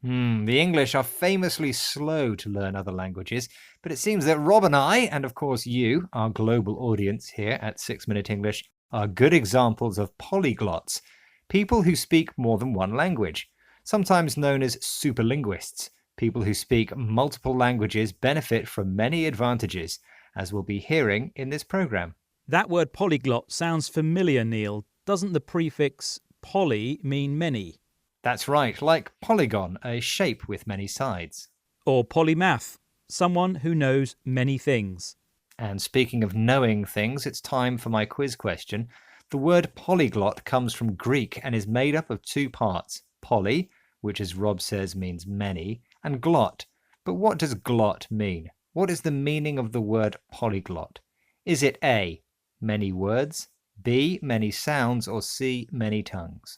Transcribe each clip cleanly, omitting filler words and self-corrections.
The English are famously slow to learn other languages, but it seems that Rob and I, and of course you, our global audience here at 6 Minute English, are good examples of polyglots, people who speak more than one language, sometimes known as superlinguists. People who speak multiple languages benefit from many advantages, as we'll be hearing in this program. That word polyglot sounds familiar, Neil. Doesn't the prefix poly mean many? That's right, like polygon, a shape with many sides. Or polymath, someone who knows many things. And speaking of knowing things, it's time for my quiz question. The word polyglot comes from Greek and is made up of two parts, poly, which as Rob says means many, and glot. But what does glot mean? What is the meaning of the word polyglot? Is it A, many words, B, many sounds, or C, many tongues?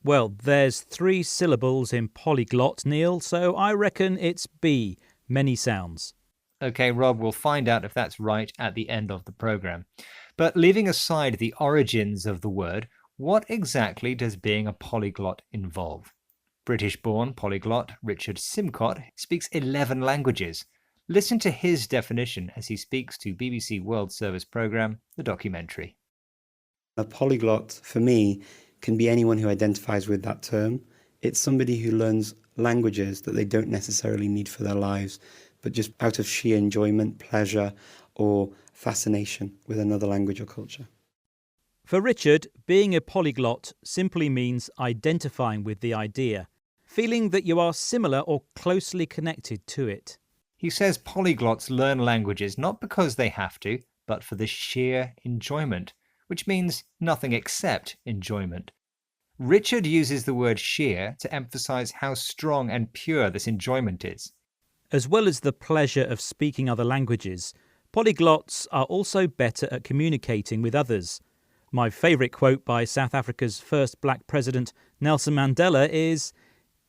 Well, there's 3 syllables in polyglot, Neil, so I reckon it's B, many sounds. OK, Rob, we'll find out if that's right at the end of the programme. But leaving aside the origins of the word, what exactly does being a polyglot involve? British-born polyglot Richard Simcott speaks 11 languages. Listen to his definition as he speaks to BBC World Service programme The Documentary. A polyglot, for me, can be anyone who identifies with that term. It's somebody who learns languages that they don't necessarily need for their lives, but just out of sheer enjoyment, pleasure, or fascination with another language or culture. For Richard, being a polyglot simply means identifying with the idea, feeling that you are similar or closely connected to it. He says polyglots learn languages not because they have to, but for the sheer enjoyment, which means nothing except enjoyment. Richard uses the word sheer to emphasize how strong and pure this enjoyment is. As well as the pleasure of speaking other languages, polyglots are also better at communicating with others. My favourite quote by South Africa's first black president, Nelson Mandela, is,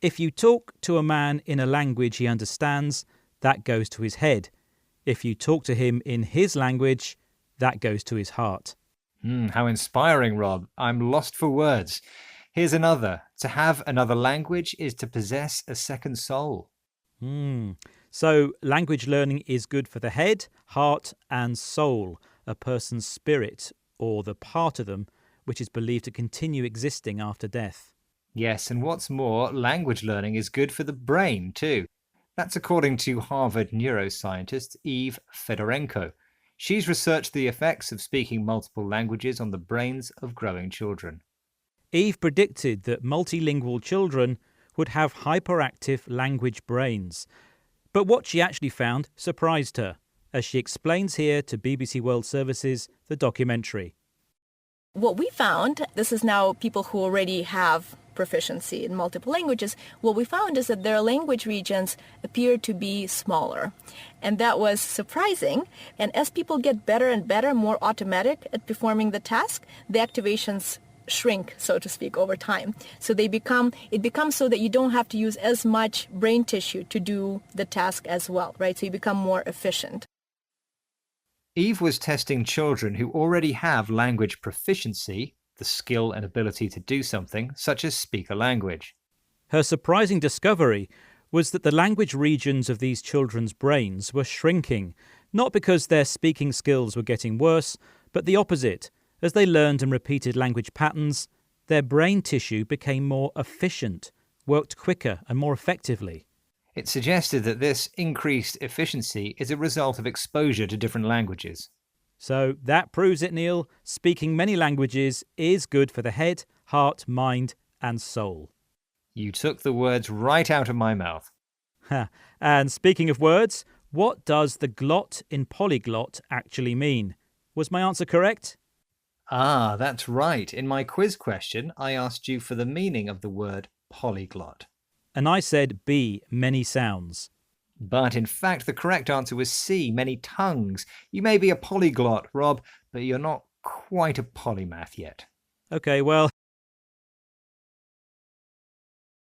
"If you talk to a man in a language he understands, that goes to his head. If you talk to him in his language, that goes to his heart." How inspiring, Rob. I'm lost for words. Here's another. To have another language is to possess a second soul. So language learning is good for the head, heart and soul, a person's spirit, or the part of them which is believed to continue existing after death. Yes, and what's more, language learning is good for the brain too. That's according to Harvard neuroscientist Eve Fedorenko. She's researched the effects of speaking multiple languages on the brains of growing children. Eve predicted that multilingual children would have hyperactive language brains. But what she actually found surprised her, as she explains here to BBC World Service's The Documentary. What we found, this is now people who already have proficiency in multiple languages, what we found is that their language regions appear to be smaller. And that was surprising. And as people get better and better, more automatic at performing the task, the activations shrink, so to speak, over time. So it becomes so that you don't have to use as much brain tissue to do the task as well, right? So you become more efficient. Eve was testing children who already have language proficiency, the skill and ability to do something, such as speak a language. Her surprising discovery was that the language regions of these children's brains were shrinking, not because their speaking skills were getting worse, but the opposite. As they learned and repeated language patterns, their brain tissue became more efficient, worked quicker and more effectively. It suggested that this increased efficiency is a result of exposure to different languages. So that proves it, Neil. Speaking many languages is good for the head, heart, mind and soul. You took the words right out of my mouth. And speaking of words, what does the glot in polyglot actually mean? Was my answer correct? Ah, that's right. In my quiz question, I asked you for the meaning of the word polyglot. And I said B, many sounds. But in fact, the correct answer was C, many tongues. You may be a polyglot, Rob, but you're not quite a polymath yet. OK, well,